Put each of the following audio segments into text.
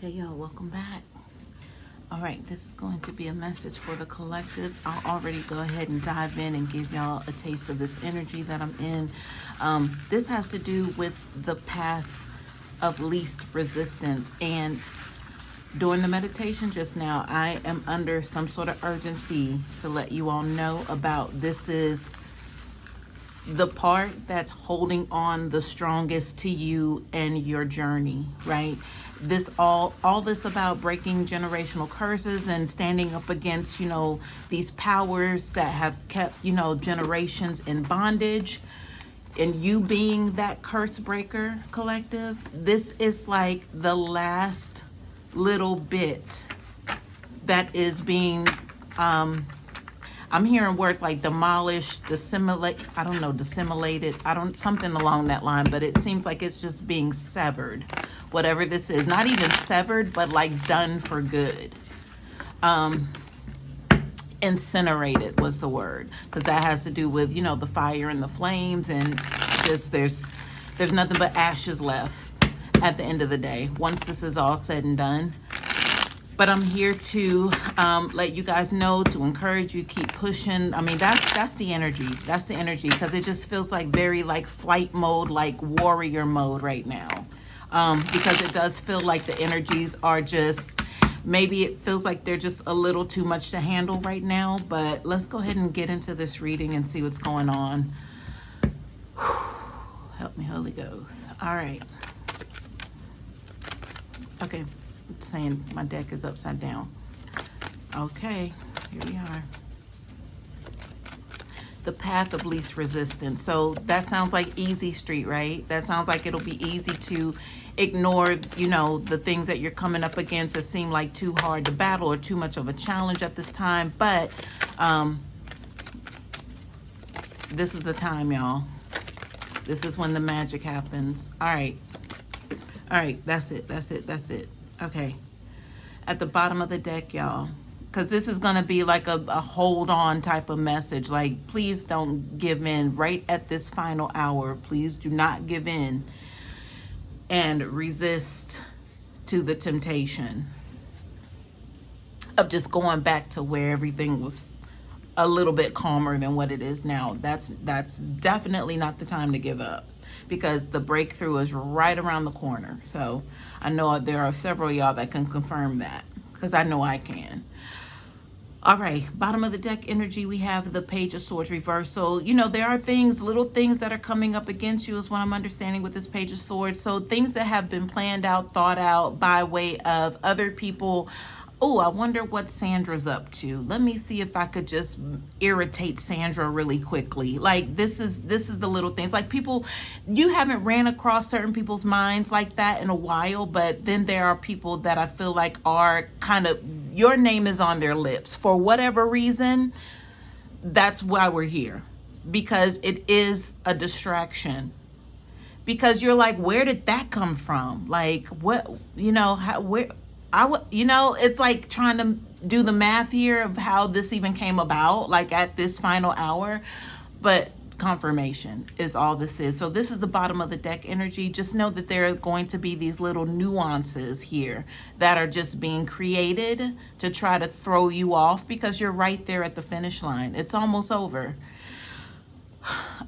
Hey y'all, welcome back. All right, this is going to be a message for the collective. I'll already go ahead and dive in and give y'all a taste of this energy that I'm in. This has to do with the path of least resistance. And during the meditation just now, I am under some sort of urgency to let you all know about this is the part that's holding on the strongest to you and your journey, right? This all this about breaking generational curses and standing up against, these powers that have kept, generations in bondage, and you being that curse breaker, collective. This is like the last little bit that is being I'm hearing words like demolished, dissimulate, dissimulated, something along that line, but it seems like it's just being severed. Whatever this is, not even severed, but like done for good. Incinerated was the word, because that has to do with, the fire and the flames, and just there's nothing but ashes left at the end of the day, once this is all said and done. But I'm here to let you guys know, to encourage you, keep pushing. I mean, that's the energy. That's the energy, because it just feels like very like flight mode, like warrior mode right now. Because it does feel like the energies are just, maybe it feels like they're just a little too much to handle right now. But let's go ahead and get into this reading and see what's going on. Help me, Holy Ghost. All right. Okay. Saying my deck is upside down. Okay, here we are. The path of least resistance. So that sounds like easy street, right? That sounds like it'll be easy to ignore, the things that you're coming up against that seem like too hard to battle or too much of a challenge at this time. But this is the time, y'all. This is when the magic happens. All right, that's it. Okay, at the bottom of the deck, y'all, because this is going to be like a hold on type of message. Like, please don't give in right at this final hour. Please do not give in and resist to the temptation of just going back to where everything was a little bit calmer than what it is now. That's definitely not the time to give up, because the breakthrough is right around the corner. So I know there are several of y'all that can confirm that, because I know I can. All right, bottom of the deck energy, we have the Page of Swords reversed. So, there are little things that are coming up against you is what I'm understanding with this Page of Swords. So things that have been planned out, thought out by way of other people. Oh, I wonder what Sandra's up to. Let me see if I could just irritate Sandra really quickly. Like, this is the little things. Like, people, you haven't ran across certain people's minds like that in a while, but then there are people that I feel like are kind of, your name is on their lips. For whatever reason, that's why we're here. Because it is a distraction. Because you're like, where did that come from? Like, what, where... it's like trying to do the math here of how this even came about, like at this final hour. But confirmation is all this is. So this is the bottom of the deck energy. Just know that there are going to be these little nuances here that are just being created to try to throw you off, because you're right there at the finish line. It's almost over.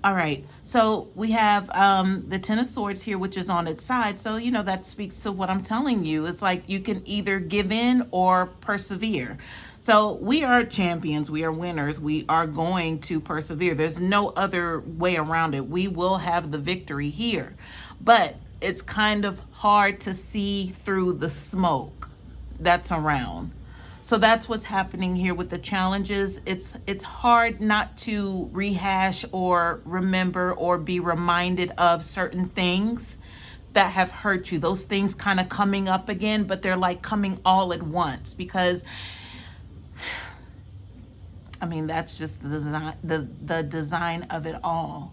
All right, so we have the Ten of Swords here, which is on its side. So, that speaks to what I'm telling you. It's like you can either give in or persevere. So we are champions. We are winners. We are going to persevere. There's no other way around it. We will have the victory here. But it's kind of hard to see through the smoke that's around. So that's what's happening here with the challenges. It's hard not to rehash or remember or be reminded of certain things that have hurt you. Those things kind of coming up again, but they're like coming all at once, because I mean, that's just the design of it all,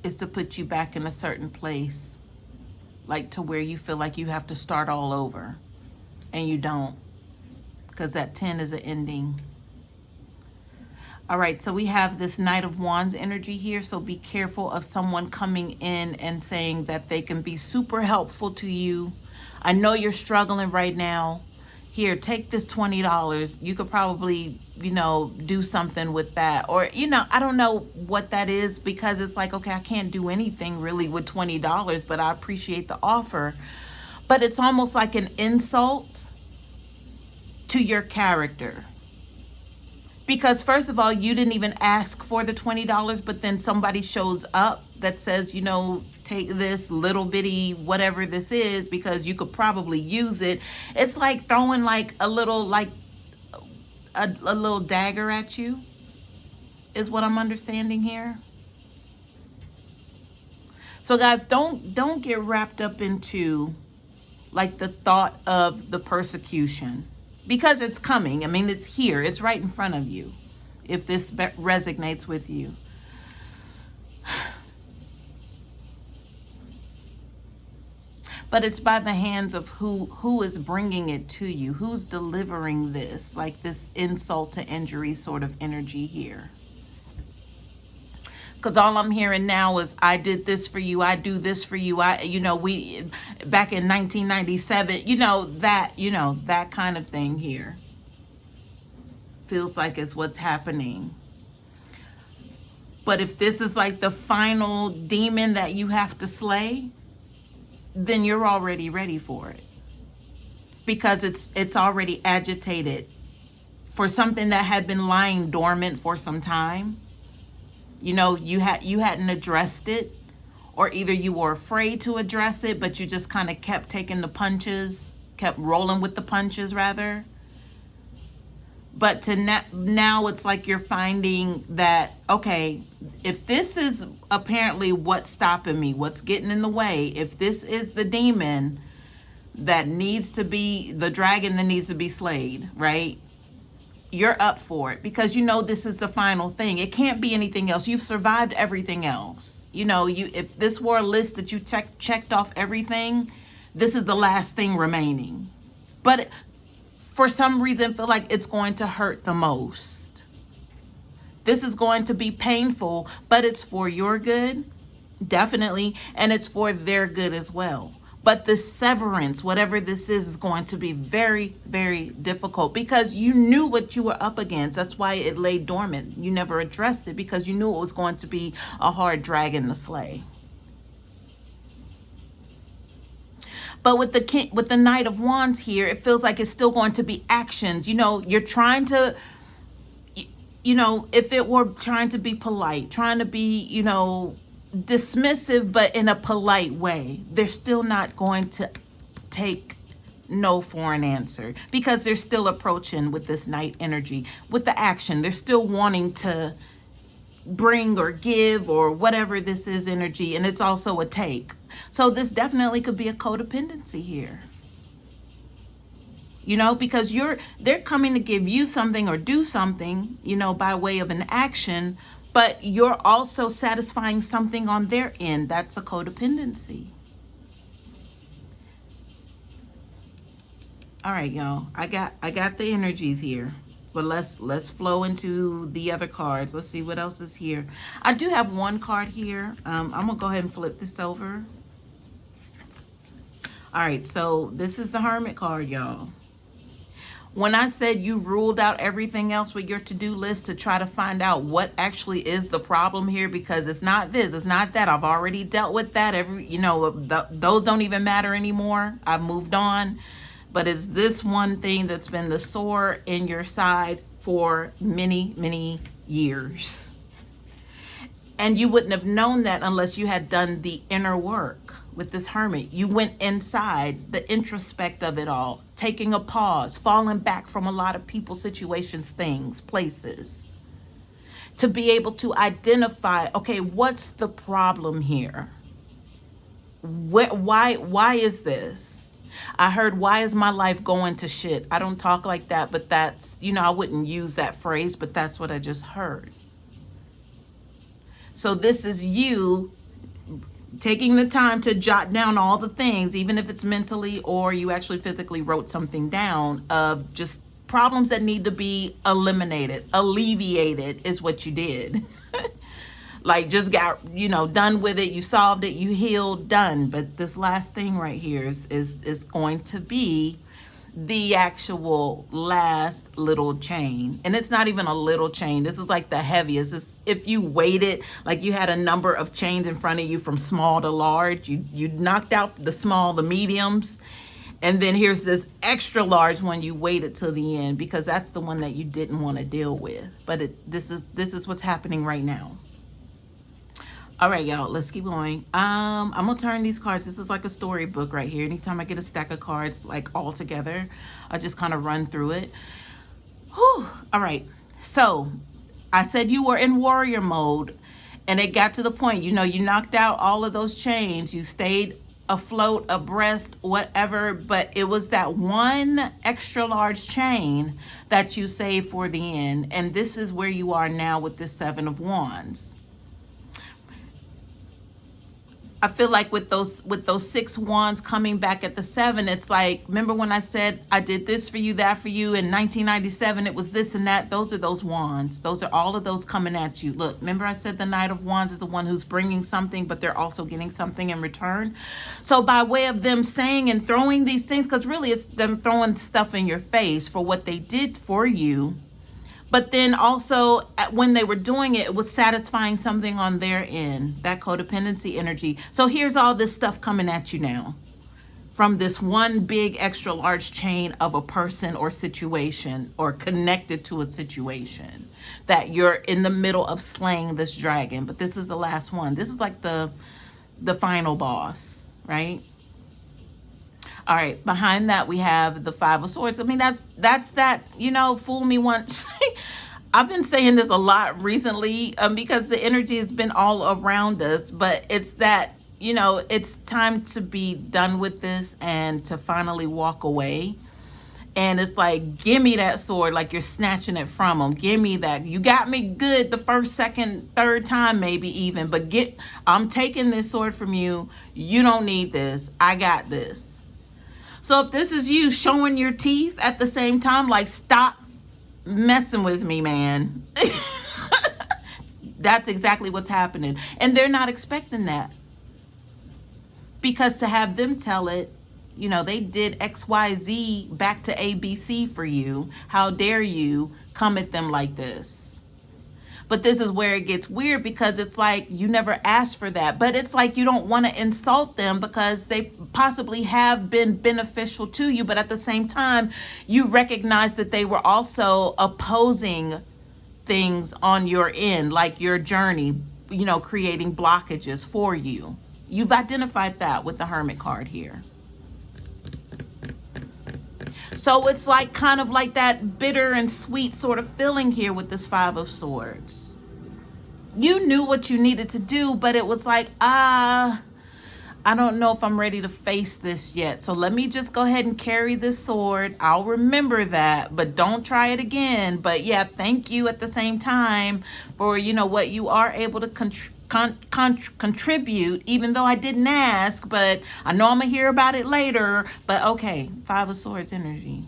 is to put you back in a certain place, like to where you feel like you have to start all over. And you don't, because that 10 is an ending. All right, so we have this Knight of Wands energy here. So be careful of someone coming in and saying that they can be super helpful to you. I know you're struggling right now. Here, take this $20. You could probably, do something with that. Or, I don't know what that is, because it's like, okay, I can't do anything really with $20, but I appreciate the offer. But it's almost like an insult to your character. Because first of all, you didn't even ask for the $20, but then somebody shows up that says, take this little bitty whatever this is, because you could probably use it. It's like throwing like a little dagger at you, is what I'm understanding here. So guys, don't get wrapped up into like the thought of the persecution, because it's coming. I mean, it's here. It's right in front of you, if this resonates with you. But it's by the hands of who is bringing it to you, who's delivering this, like this insult to injury sort of energy here. Because all I'm hearing now is, I did this for you, I do this for you, we back in 1997, that kind of thing here. Feels like it's what's happening. But if this is like the final demon that you have to slay, then you're already ready for it. Because it's already agitated for something that had been lying dormant for some time. You hadn't addressed it, or either you were afraid to address it, but you just kind of kept taking the punches, kept rolling with the punches rather. But now it's like you're finding that, okay, if this is apparently what's stopping me, what's getting in the way, if this is the demon that needs to be, the dragon that needs to be slayed, right? You're up for it, because this is the final thing. It can't be anything else. You've survived everything else. If this were a list that you checked off everything, this is the last thing remaining. But for some reason, feel like it's going to hurt the most. This is going to be painful, but it's for your good, definitely, and it's for their good as well. But the severance, whatever this is going to be very, very difficult, because you knew what you were up against. That's why it lay dormant. You never addressed it, because you knew it was going to be a hard dragon to slay. But with the Knight of Wands here, it feels like it's still going to be actions. You're trying to, if it were trying to be polite, trying to be, dismissive, but in a polite way, they're still not going to take no for an answer, because they're still approaching with this Knight energy, with the action. They're still wanting to bring or give or whatever this is energy, and it's also a take. So this definitely could be a codependency here. Because they're coming to give you something or do something, by way of an action, but you're also satisfying something on their end. That's a codependency. All right, y'all. I got the energies here. But let's flow into the other cards. Let's see what else is here. I do have one card here. I'm gonna go ahead and flip this over. All right, so this is the Hermit card, y'all. When I said you ruled out everything else with your to-do list to try to find out what actually is the problem here, because it's not this, it's not that. I've already dealt with that. Those don't even matter anymore. I've moved on. But it's this one thing that's been the sore in your side for many, many years. And you wouldn't have known that unless you had done the inner work with this Hermit. You went inside, the introspect of it all, taking a pause, falling back from a lot of people, situations, things, places, to be able to identify, okay, what's the problem here? Why is this? I heard, why is my life going to shit? I don't talk like that, but that's, I wouldn't use that phrase, but that's what I just heard. So this is you taking the time to jot down all the things, even if it's mentally or you actually physically wrote something down, of just problems that need to be eliminated, alleviated is what you did. Like just got, done with it. You solved it, you healed, done. But this last thing right here is going to be the actual last little chain. And it's not even a little chain. This is like the heaviest. If you weighted, like you had a number of chains in front of you from small to large, you knocked out the small, the mediums, and then here's this extra large one you waited till the end, because that's the one that you didn't want to deal with. But this is what's happening right now. All right, y'all, let's keep going. I'm gonna turn these cards. This is like a storybook right here. Anytime I get a stack of cards like all together, I just kind of run through it. Whew. All right, so I said you were in warrior mode, and it got to the point, you knocked out all of those chains, you stayed afloat, abreast, whatever, but it was that one extra large chain that you saved for the end. And this is where you are now with this Seven of Wands. I feel like with those 6 wands coming back at the 7, it's like, remember when I said I did this for you, that for you in 1997, it was this and that. Those are those wands. Those are all of those coming at you. Look, remember I said the Knight of Wands is the one who's bringing something, but they're also getting something in return. So by way of them saying and throwing these things, because really it's them throwing stuff in your face for what they did for you, but then also when they were doing it, it was satisfying something on their end, that codependency energy. So here's all this stuff coming at you now from this one big extra large chain of a person or situation, or connected to a situation, that you're in the middle of slaying this dragon. But this is the last one. This is like the final boss, right? All right, behind that we have the Five of Swords. I mean, that's that, fool me once. I've been saying this a lot recently because the energy has been all around us, but it's that, it's time to be done with this and to finally walk away. And it's like, give me that sword, like you're snatching it from them. Give me that. You got me good the first, second, third time, maybe even, but I'm taking this sword from you. You don't need this. I got this. So if this is you showing your teeth at the same time, like, stop messing with me, man. That's exactly what's happening. And they're not expecting that. Because to have them tell it, they did XYZ back to ABC for you. How dare you come at them like this? But this is where it gets weird, because it's like you never asked for that. But it's like you don't want to insult them because they possibly have been beneficial to you. But at the same time, you recognize that they were also opposing things on your end, like your journey, creating blockages for you. You've identified that with the Hermit card here. So it's like kind of like that bitter and sweet sort of feeling here with this Five of Swords. You knew what you needed to do, but it was like, I don't know if I'm ready to face this yet. So let me just go ahead and carry this sword. I'll remember that, but don't try it again. But yeah, thank you at the same time for, what you are able to contribute, even though I didn't ask, but I know I'm gonna hear about it later. But okay, Five of Swords energy.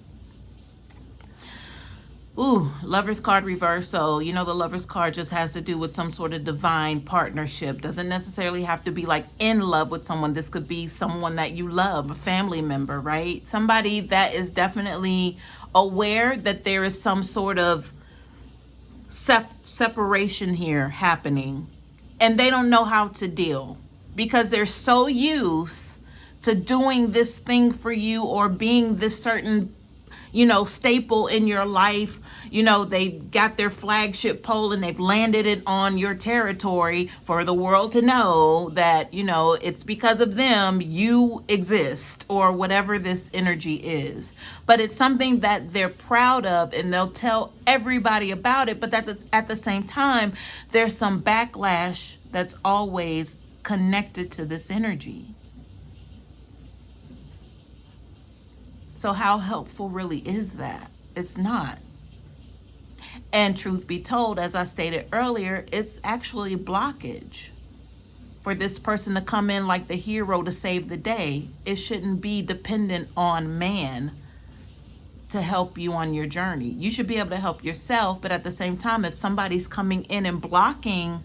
Ooh, Lover's card reverse. So the Lover's card just has to do with some sort of divine partnership. Doesn't necessarily have to be like in love with someone. This could be someone that you love, a family member, right? Somebody that is definitely aware that there is some sort of separation here happening. And they don't know how to deal because they're so used to doing this thing for you or being this certain, staple in your life. They got their flagship pole and they've landed it on your territory for the world to know that, it's because of them you exist, or whatever this energy is. But it's something that they're proud of and they'll tell everybody about it. But at the same time, there's some backlash that's always connected to this energy. So how helpful really is that? It's not. And truth be told, as I stated earlier, it's actually blockage for this person to come in like the hero to save the day. It shouldn't be dependent on man to help you on your journey. You should be able to help yourself, but at the same time, if somebody's coming in and blocking,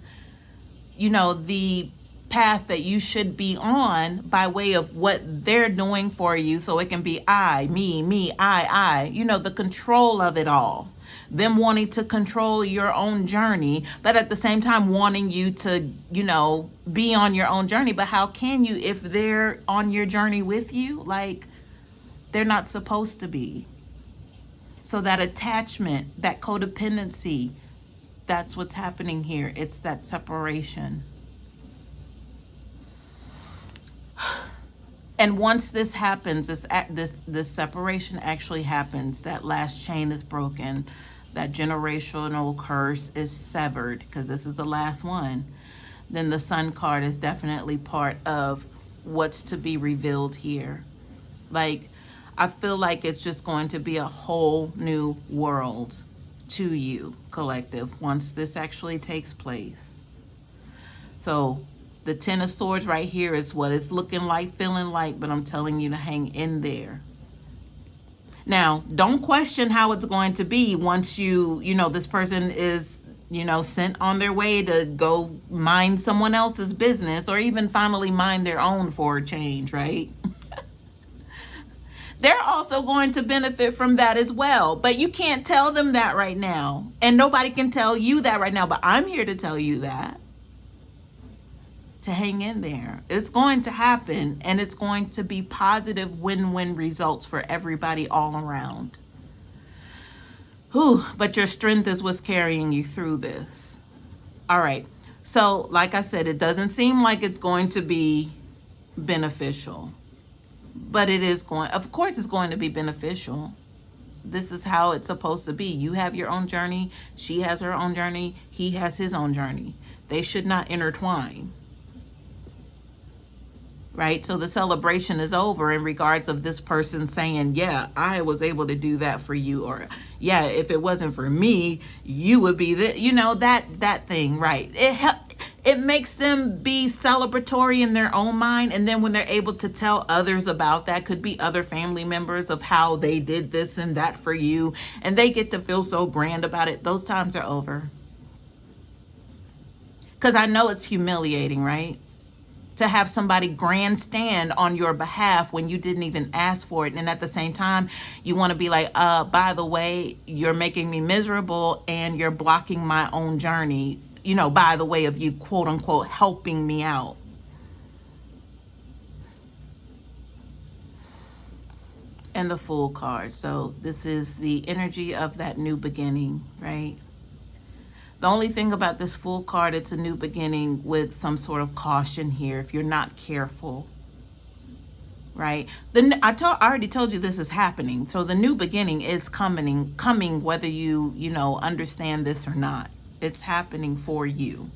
the path that you should be on by way of what they're doing for you, so it can be I, me, I, the control of it all. Them wanting to control your own journey, but at the same time wanting you to, be on your own journey. But how can you if they're on your journey with you? Like, they're not supposed to be. So that attachment, that codependency, that's what's happening here. It's that separation. And once this happens, this separation actually happens, that last chain is broken, that generational curse is severed, because this is the last one, then the Sun card is definitely part of what's to be revealed here. Like, I feel like it's just going to be a whole new world to you, collective, once this actually takes place. So the Ten of Swords right here is what it's looking like, feeling like, but I'm telling you to hang in there. Now, don't question how it's going to be once this person is, sent on their way to go mind someone else's business, or even finally mind their own for a change, right? They're also going to benefit from that as well. But you can't tell them that right now. And nobody can tell you that right now. But I'm here to tell you that. To hang in there. It's going to happen, and it's going to be positive win-win results for everybody all around. But your strength is what's carrying you through this. All right. So, like I said, it doesn't seem like it's going to be beneficial. But it is of course it's going to be beneficial. This is how it's supposed to be. You have your own journey. She has her own journey. He has his own journey. They should not intertwine. Right? So the celebration is over in regards of this person saying, yeah, I was able to do that for you. Or, yeah, if it wasn't for me, you would be that thing, right? It makes them be celebratory in their own mind. And then when they're able to tell others about that, could be other family members, of how they did this and that for you, and they get to feel so grand about it, those times are over. Because I know it's humiliating, right? To have somebody grandstand on your behalf when you didn't even ask for it. And at the same time, you want to be like, by the way, you're making me miserable and you're blocking my own journey, by the way of you, quote unquote, helping me out. And the Fool card. So this is the energy of that new beginning, right? The only thing about this Fool card, it's a new beginning with some sort of caution here if you're not careful, right? I already told you this is happening. So the new beginning is coming whether you understand this or not. It's happening for you.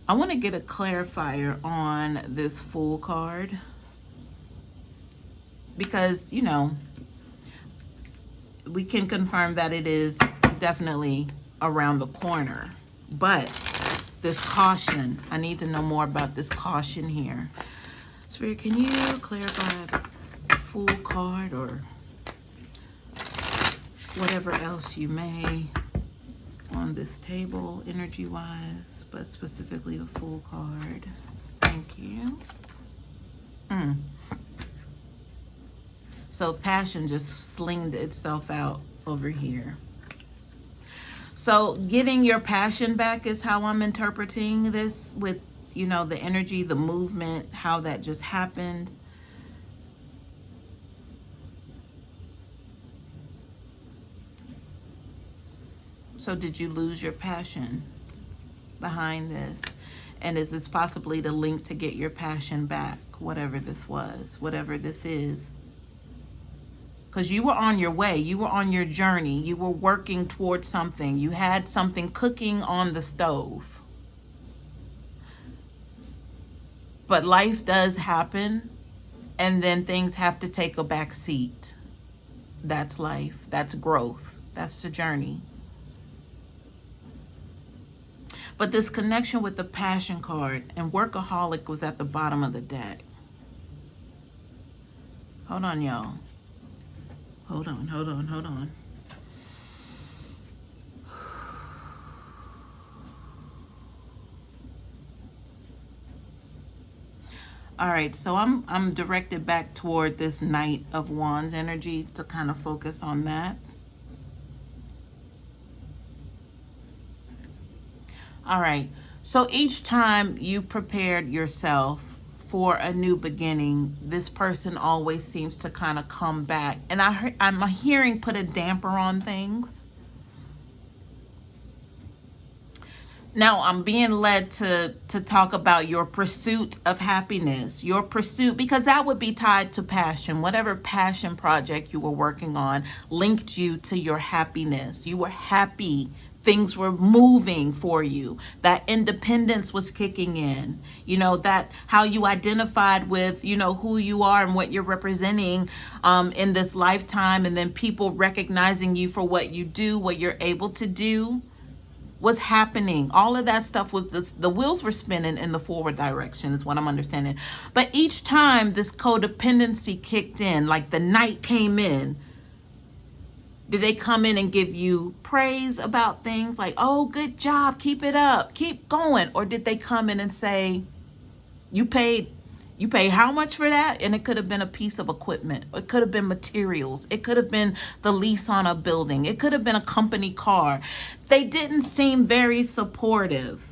I want to get a clarifier on this Fool card because, we can confirm that it is definitely around the corner. But this caution, I need to know more about this caution here. Spirit, can you clarify the Fool card or whatever else you may on this table, energy-wise, but specifically the Fool card. Thank you. So passion just slinged itself out over here. So getting your passion back is how I'm interpreting this with, the energy, the movement, how that just happened. So did you lose your passion behind this? And is this possibly the link to get your passion back, whatever this was, whatever this is? Because you were on your way, you were on your journey, you were working towards something, you had something cooking on the stove. But life does happen, and then things have to take a back seat. That's life, that's growth, that's the journey. But this connection with the Passion card, and Workaholic was at the bottom of the deck. Hold on, y'all. Hold on. All right, so I'm directed back toward this Knight of Wands energy to kind of focus on that. All right, so each time you prepared yourself for a new beginning, this person always seems to kind of come back. And I'm hearing put a damper on things. Now I'm being led to talk about your pursuit of happiness, your pursuit, because that would be tied to passion. Whatever passion project you were working on linked you to your happiness. You were happy. Things were moving for you. That independence was kicking in. You know, that how you identified with, you know, who you are and what you're representing in this lifetime. And then people recognizing you for what you do, what you're able to do was happening. All of that stuff was, the wheels were spinning in the forward direction is what I'm understanding. But each time this codependency kicked in, like the night came in, did they come in and give you praise about things like, oh, good job, keep it up, keep going? Or did they come in and say, you paid how much for that? And it could have been a piece of equipment. It could have been materials. It could have been the lease on a building. It could have been a company car. They didn't seem very supportive.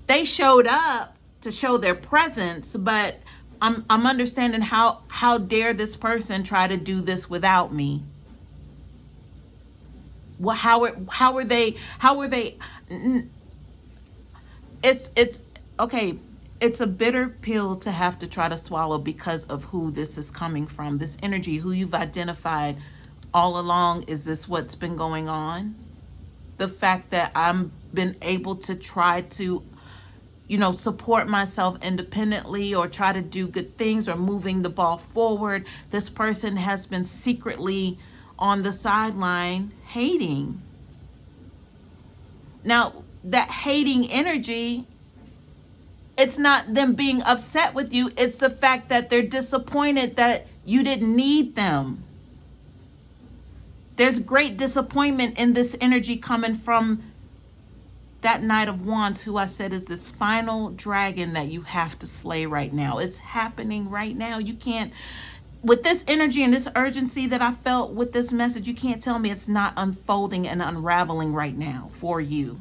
They showed up to show their presence, but I'm understanding how dare this person try to do this without me? Well, how are they? It's okay. It's a bitter pill to have to try to swallow because of who this is coming from. This energy, who you've identified all along. Is this what's been going on? The fact that I'm been able to try to, you know, support myself independently or try to do good things or moving the ball forward. This person has been secretly on the sideline hating. Now, that hating energy, it's not them being upset with you. It's the fact that they're disappointed that you didn't need them. There's great disappointment in this energy coming from that Knight of Wands, who I said is this final dragon that you have to slay right now. It's happening right now. You can't, with this energy and this urgency that I felt with this message, you can't tell me it's not unfolding and unraveling right now for you.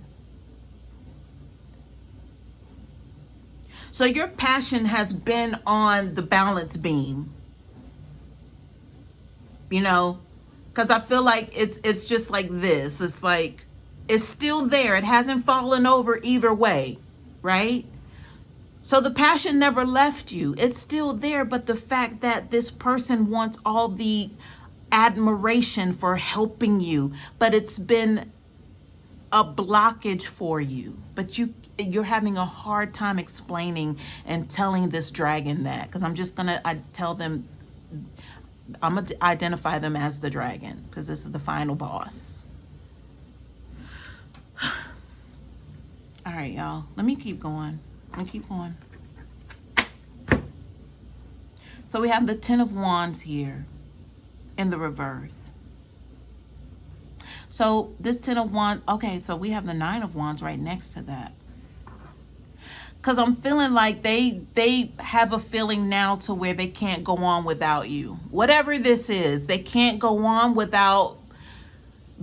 So your passion has been on the balance beam, you know, because I feel like it's just like this. It's like, it's still there. It hasn't fallen over either way, right? So the passion never left you. It's still there, but the fact that this person wants all the admiration for helping you, but it's been a blockage for you. But you're having a hard time explaining and telling this dragon that, because I'm just gonna tell them, I'm gonna identify them as the dragon, because this is the final boss. All right, y'all, let me keep going. So we have the Ten of Wands here in the reverse. So this Ten of Wands, okay, so we have the Nine of Wands right next to that. Because I'm feeling like they have a feeling now to where they can't go on without you. Whatever this is, they can't go on without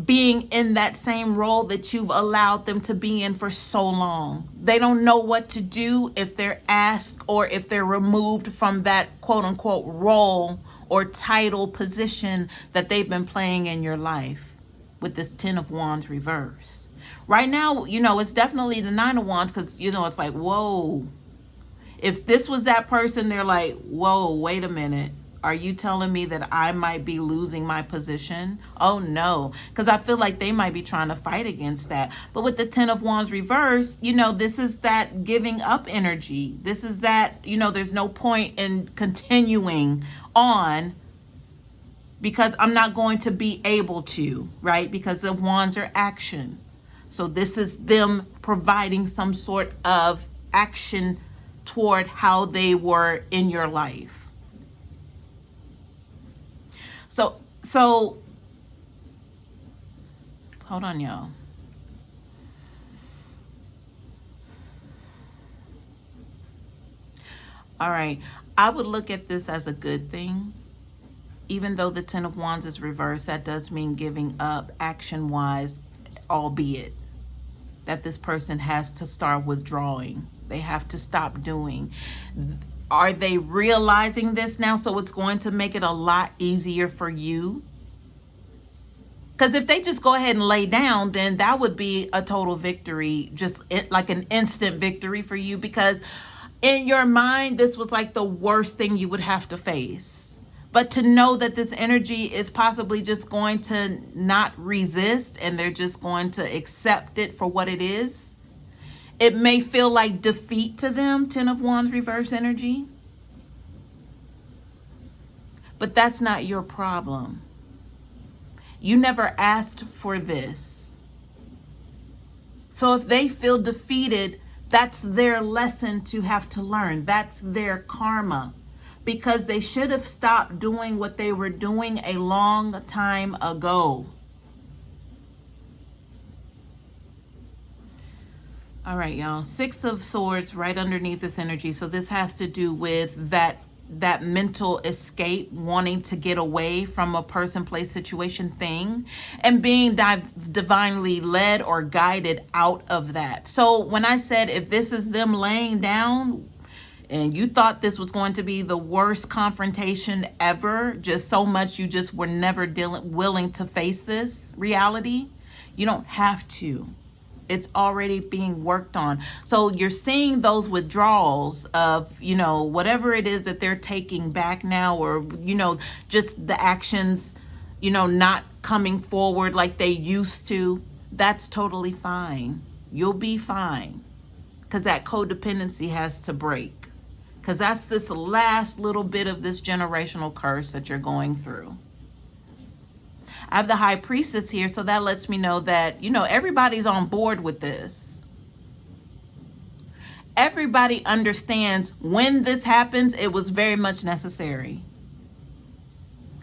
being in that same role that you've allowed them to be in for so long. They don't know what to do if they're asked or if they're removed from that quote unquote role or title position that they've been playing in your life with this Ten of Wands reverse. Right now, you know, it's definitely the Nine of Wands, because, you know, it's like, whoa. If this was that person, they're like, whoa, wait a minute. Are you telling me that I might be losing my position? Oh, no. Because I feel like they might be trying to fight against that. But with the Ten of Wands reverse, you know, this is that giving up energy. This is that, you know, there's no point in continuing on because I'm not going to be able to, right? Because the wands are action. So this is them providing some sort of action toward how they were in your life. So hold on, y'all. All right. I would look at this as a good thing. Even though the Ten of Wands is reversed, that does mean giving up action-wise, albeit that this person has to start withdrawing. They have to stop doing. Are they realizing this now? So it's going to make it a lot easier for you. Because if they just go ahead and lay down, then that would be a total victory, just like an instant victory for you. Because in your mind, this was like the worst thing you would have to face. But to know that this energy is possibly just going to not resist and they're just going to accept it for what it is. It may feel like defeat to them, Ten of Wands reverse energy. But that's not your problem. You never asked for this. So if they feel defeated, that's their lesson to have to learn. That's their karma. Because they should have stopped doing what they were doing a long time ago. All right, y'all. Six of Swords right underneath this energy. So this has to do with that mental escape, wanting to get away from a person, place, situation, thing, and being divinely led or guided out of that. So when I said if this is them laying down and you thought this was going to be the worst confrontation ever, just so much you just were never willing to face this reality, you don't have to. It's already being worked on. So you're seeing those withdrawals of, whatever it is that they're taking back now, or, just the actions, not coming forward like they used to. That's totally fine. You'll be fine. Because that codependency has to break. Because that's this last little bit of this generational curse that you're going through. I have the High Priestess here, so that lets me know that, everybody's on board with this. Everybody understands when this happens, it was very much necessary.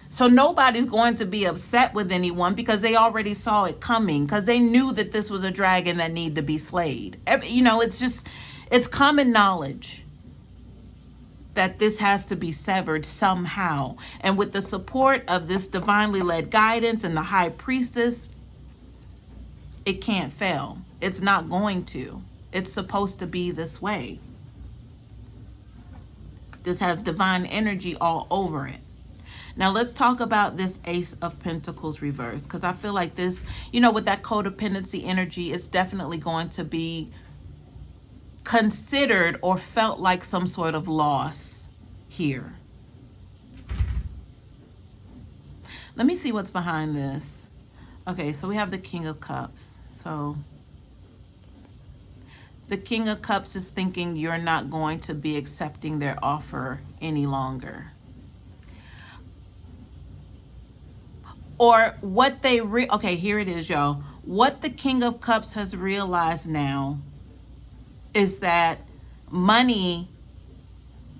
So nobody's going to be upset with anyone because they already saw it coming, because they knew that this was a dragon that needed to be slayed. It's common knowledge that this has to be severed somehow. And with the support of this divinely led guidance and the High Priestess, it can't fail. It's not going to. It's supposed to be this way. This has divine energy all over it. Now let's talk about this Ace of Pentacles reverse, because I feel like this, with that codependency energy, it's definitely going to be considered or felt like some sort of loss here. Let me see what's behind this. Okay, so we have the King of Cups. So the King of Cups is thinking you're not going to be accepting their offer any longer. Or what they okay, here it is, y'all. What the King of Cups has realized now is that money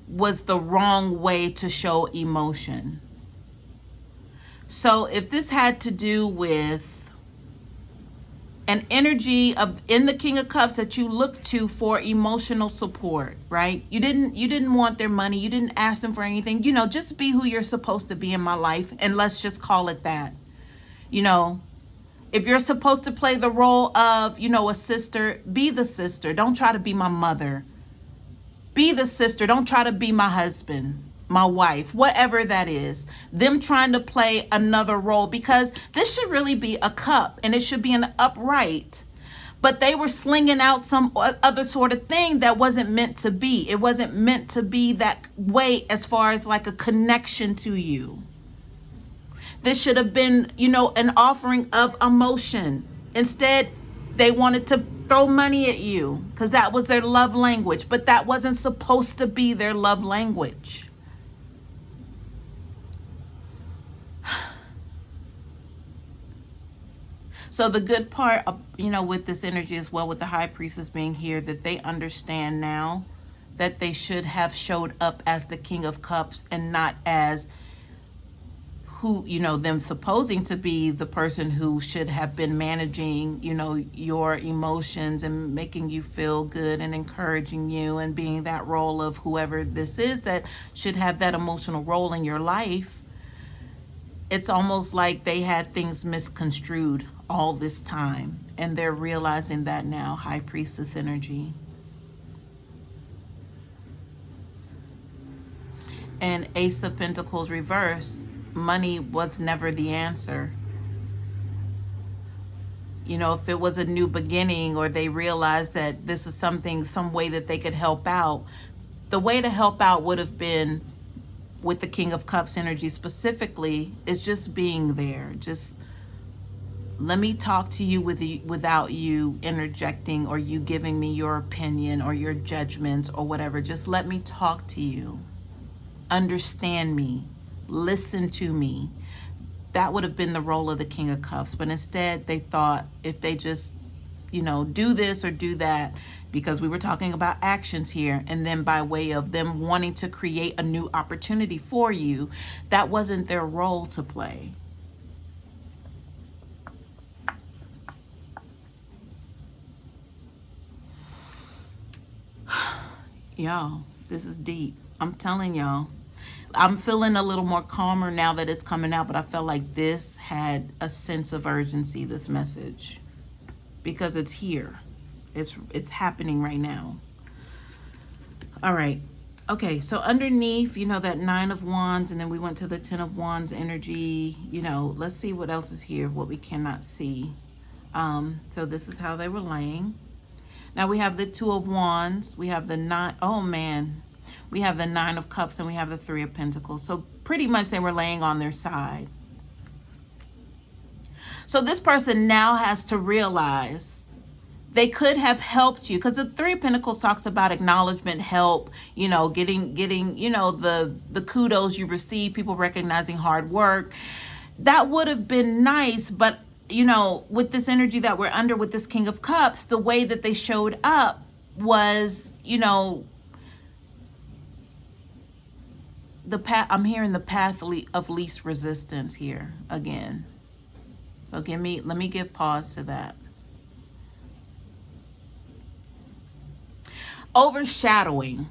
was the wrong way to show emotion. So if this had to do with an energy in the King of Cups that you look to for emotional support, right? You didn't want their money. You didn't ask them for anything. Just be who you're supposed to be in my life, and let's just call it that. If you're supposed to play the role of, a sister, be the sister. Don't try to be my mother. Be the sister. Don't try to be my husband, my wife, whatever that is. Them trying to play another role, because this should really be a cup and it should be an upright. But they were slinging out some other sort of thing that wasn't meant to be. It wasn't meant to be that way as far as like a connection to you. This should have been, an offering of emotion. Instead, they wanted to throw money at you because that was their love language. But that wasn't supposed to be their love language. So the good part, with this energy as well, with the High Priestess being here, that they understand now that they should have showed up as the King of Cups and not as who, them supposing to be the person who should have been managing, your emotions and making you feel good and encouraging you and being that role of whoever this is that should have that emotional role in your life. It's almost like they had things misconstrued all this time, and they're realizing that now. High Priestess energy. And Ace of Pentacles reverse. Money was never the answer. If it was a new beginning, or they realized that this is some way that they could help out, the way to help out would have been with the King of Cups energy specifically, is just being there. Just let me talk to you without you interjecting or you giving me your opinion or your judgments or whatever. Just let me talk to you. Understand me. Listen to me. That would have been the role of the King of Cups. But instead, they thought if they just, do this or do that, because we were talking about actions here, and then by way of them wanting to create a new opportunity for you, that wasn't their role to play. Y'all, this is deep. I'm telling y'all. I'm feeling a little more calmer now that it's coming out, but I felt like this had a sense of urgency, this message, because it's here. It's happening right now. All right. Okay, so underneath, that 9 of Wands, and then we went to the 10 of Wands energy. Let's see what else is here, what we cannot see. So this is how they were laying. Now we have the 2 of Wands. We have the 9. Oh, man. We have the 9 of Cups, and we have the 3 of Pentacles. So pretty much they were laying on their side. So this person now has to realize they could have helped you, because the 3 of Pentacles talks about acknowledgement, help, getting the kudos you receive, people recognizing hard work. That would have been nice, but with this energy that we're under with this King of Cups, the way that they showed up was, the path. I'm hearing the path of least resistance here again. So let me give pause to that. Overshadowing.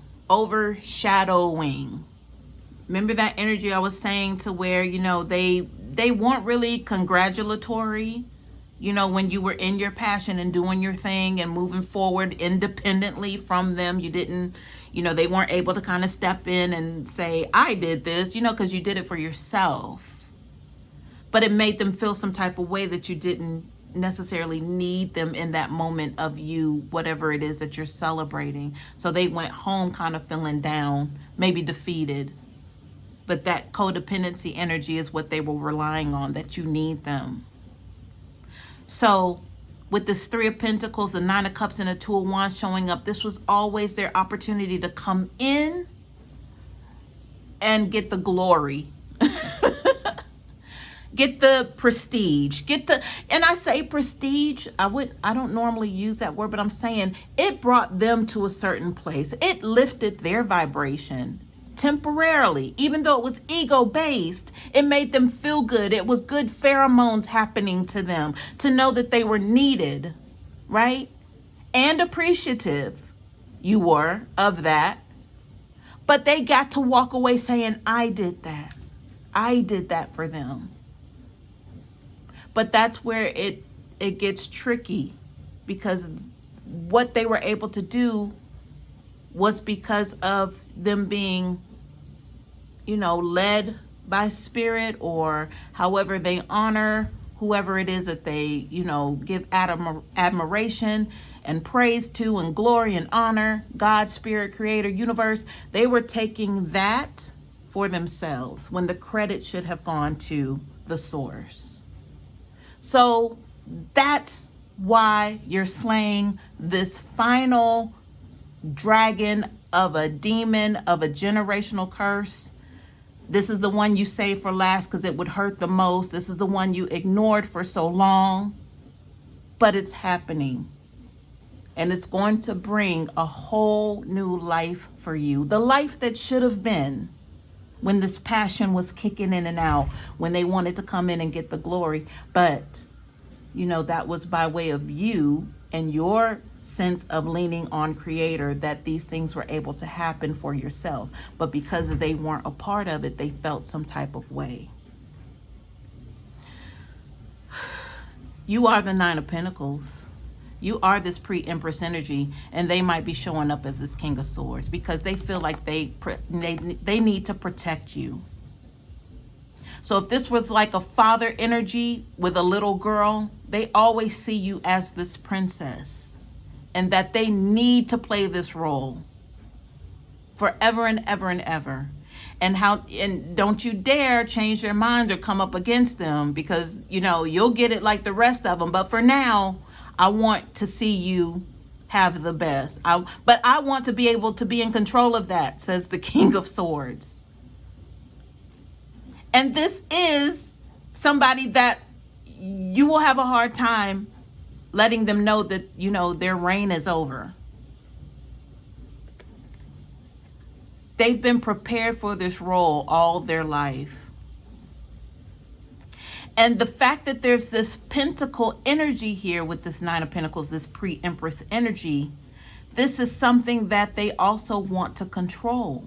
Remember that energy I was saying, to where, they weren't really congratulatory, when you were in your passion and doing your thing and moving forward independently from them. You didn't, they weren't able to kind of step in and say, I did this, because you did it for yourself. But it made them feel some type of way that you didn't necessarily need them in that moment of you, whatever it is that you're celebrating. So they went home kind of feeling down, maybe defeated. But that codependency energy is what they were relying on, that you need them. So with this 3 of Pentacles, the 9 of Cups, and the 2 of Wands showing up, this was always their opportunity to come in and get the glory. Get the prestige, and I say prestige, I don't normally use that word, but I'm saying it brought them to a certain place. It lifted their vibration temporarily, even though it was ego-based. It made them feel good. It was good pheromones happening to them, to know that they were needed, right? And appreciative you were of that. But they got to walk away saying, I did that. I did that for them. But that's where it gets tricky, because what they were able to do was because of them being, led by spirit, or however they honor whoever it is that they, give admiration and praise to, and glory and honor, God, spirit, creator, universe. They were taking that for themselves when the credit should have gone to the source. So that's why you're slaying this final dragon of a demon, of a generational curse. This is the one you saved for last because it would hurt the most. This is the one you ignored for so long. But it's happening. And it's going to bring a whole new life for you. The life that should have been. when this passion was kicking in and out, when they wanted to come in and get the glory. But, you know, that was by way of you and your sense of leaning on Creator that these things were able to happen for yourself. But because they weren't a part of it, they felt some type of way. You are the Nine of Pentacles. You are this pre-Empress energy, and they might be showing up as this King of Swords because they feel like they need to protect you. So if this was like a father energy with a little girl, they always see you as this princess, and that they need to play this role forever and ever and ever. And don't you dare change their mind or come up against them, because, you know, you'll get it like the rest of them. But for now, I want to see you have the best. But I want to be able to be in control of that, says the King of Swords. And this is somebody that you will have a hard time letting them know that, you know, their reign is over. They've been prepared for this role all their life. And the fact that there's this pentacle energy here with this Nine of Pentacles, this pre-Empress energy, this is something that they also want to control.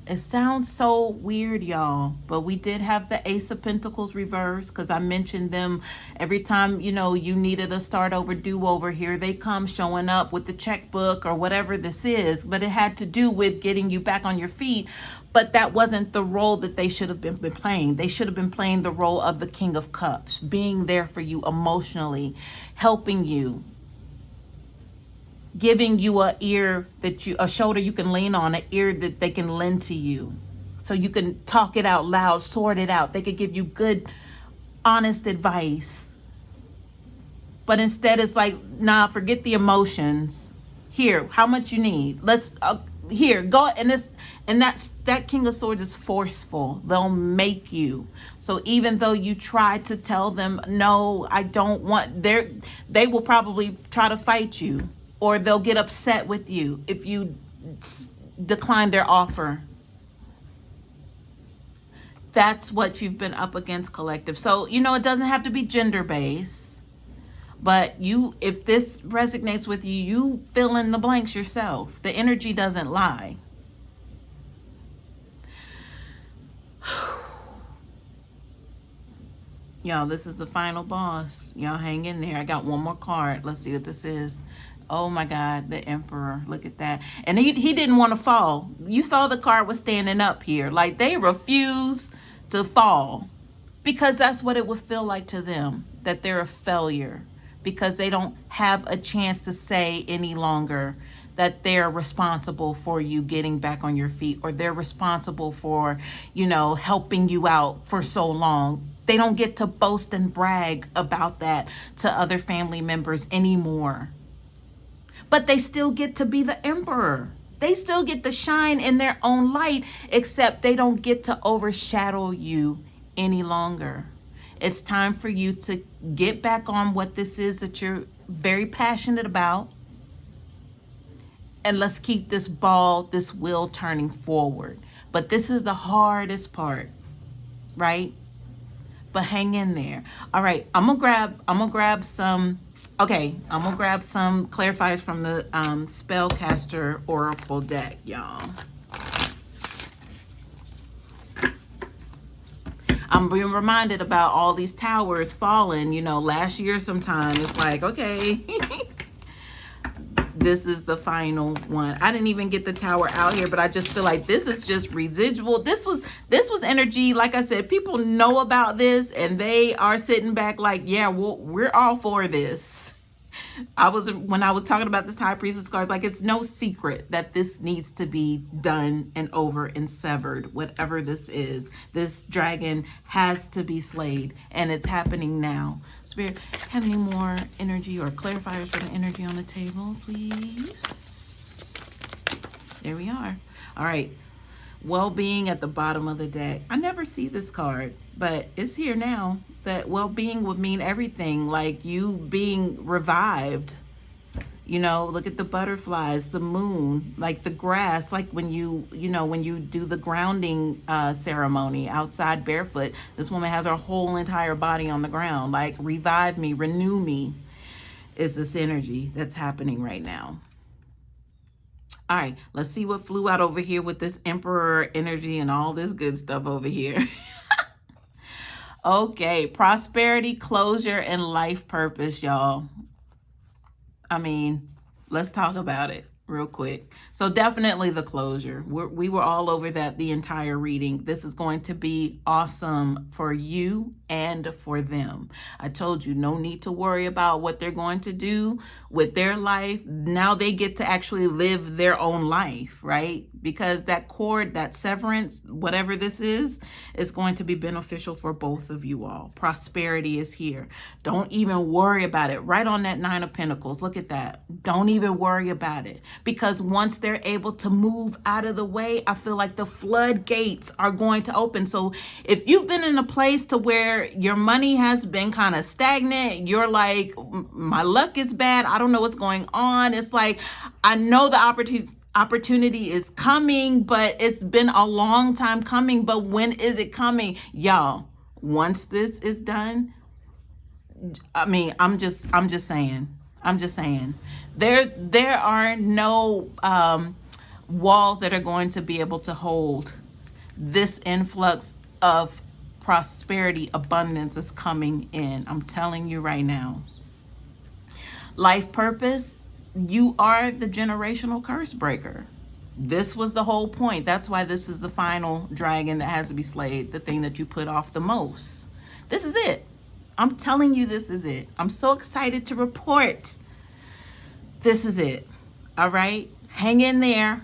It sounds so weird, y'all, but we did have the Ace of Pentacles reverse, because I mentioned them every time, you know, you needed a start over, do over. Here they come showing up with the checkbook or whatever this is, but it had to do with getting you back on your feet. But that wasn't the role that they should have been playing. They should have been playing the role of the King of Cups, being there for you emotionally, helping you, giving you a shoulder you can lean on, an ear that they can lend to you, so you can talk it out loud, sort it out. They could give you good, honest advice. But instead it's like, nah, forget the emotions. Here, how much you need? Let's here, go. And that King of Swords is forceful. They'll make you. So even though you try to tell them, no, I don't want, they will probably try to fight you, or they'll get upset with you if you decline their offer. That's what you've been up against, collective. So, you know, it doesn't have to be gender-based. But if this resonates with you, you fill in the blanks yourself. The energy doesn't lie. Y'all, this is the final boss. Y'all hang in there. I got one more card. Let's see what this is. Oh my God, the Emperor. Look at that. And he didn't want to fall. You saw the card was standing up here. Like, they refuse to fall, because that's what it would feel like to them, that they're a failure, because they don't have a chance to say any longer that they're responsible for you getting back on your feet, or they're responsible for, you know, helping you out for so long. They don't get to boast and brag about that to other family members anymore. But they still get to be the Emperor. They still get to shine in their own light, except they don't get to overshadow you any longer. It's time for you to get back on what this is that you're very passionate about. And let's keep this wheel turning forward. But this is the hardest part, right? But hang in there. All right, I'm gonna grab some clarifiers from the Spellcaster Oracle deck, y'all. I'm being reminded about all these towers falling, you know, last year sometime. It's like, okay, this is the final one. I didn't even get the tower out here, but I just feel like this is just residual. This was energy. Like I said, people know about this and they are sitting back like, yeah, well, we're all for this. When I was talking about this High Priestess card, like, it's no secret that this needs to be done and over and severed. Whatever this is, this dragon has to be slayed, and it's happening now. Spirit, have any more energy or clarifiers for the energy on the table, please? There we are. All right. Well-being at the bottom of the deck. I never see this card, but it's here now. That well-being would mean everything, like you being revived, You know, look at the butterflies, the moon, like the grass, like when when you do the grounding ceremony outside barefoot. This woman has her whole entire body on the ground, like revive me, renew me, is this energy that's happening right now. All right, let's see what flew out over here with this emperor energy and all this good stuff over here. Okay, prosperity, closure, and life purpose, y'all. I mean, let's talk about it real quick. So definitely the closure. We were all over that the entire reading. This is going to be awesome for you and for them. I told you, no need to worry about what they're going to do with their life. Now they get to actually live their own life, right? Because that cord, that severance, whatever this is going to be beneficial for both of you all. Prosperity is here. Don't even worry about it. Right on that 9 of Pentacles. Look at that. Don't even worry about it. Because once they're able to move out of the way, I feel like the floodgates are going to open. So if you've been in a place to where your money has been kind of stagnant, you're like, my luck is bad, I don't know what's going on. It's like, I know the opportunity is coming, but it's been a long time coming. But when is it coming? Y'all, once this is done, I mean, I'm just saying. There are no walls that are going to be able to hold this influx of prosperity, abundance is coming in. I'm telling you right now. Life purpose, you are the generational curse breaker. This was the whole point. That's why this is the final dragon that has to be slayed, the thing that you put off the most. This is it. I'm telling you, this is it. I'm so excited to report. This is it. All right? Hang in there.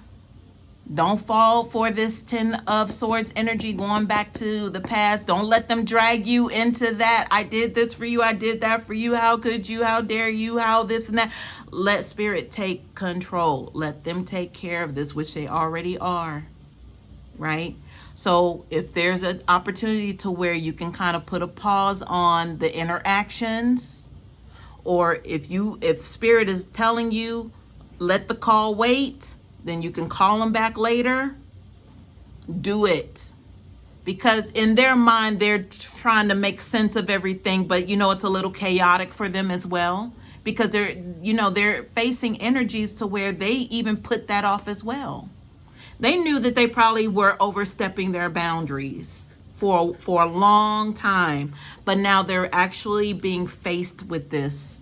Don't fall for this 10 of Swords energy going back to the past. Don't let them drag you into that. I did this for you. I did that for you. How could you? How dare you? How this and that. Let Spirit take control. Let them take care of this, which they already are. Right? So if there's an opportunity to where you can kind of put a pause on the interactions, or if Spirit is telling you, let the call wait, then you can call them back later. Do it. Because in their mind, they're trying to make sense of everything, but it's a little chaotic for them as well. Because they're facing energies to where they even put that off as well. They knew that they probably were overstepping their boundaries for a long time, but now they're actually being faced with this.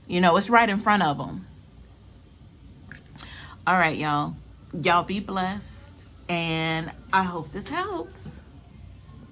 It's right in front of them. All right, y'all. Y'all be blessed, and I hope this helps.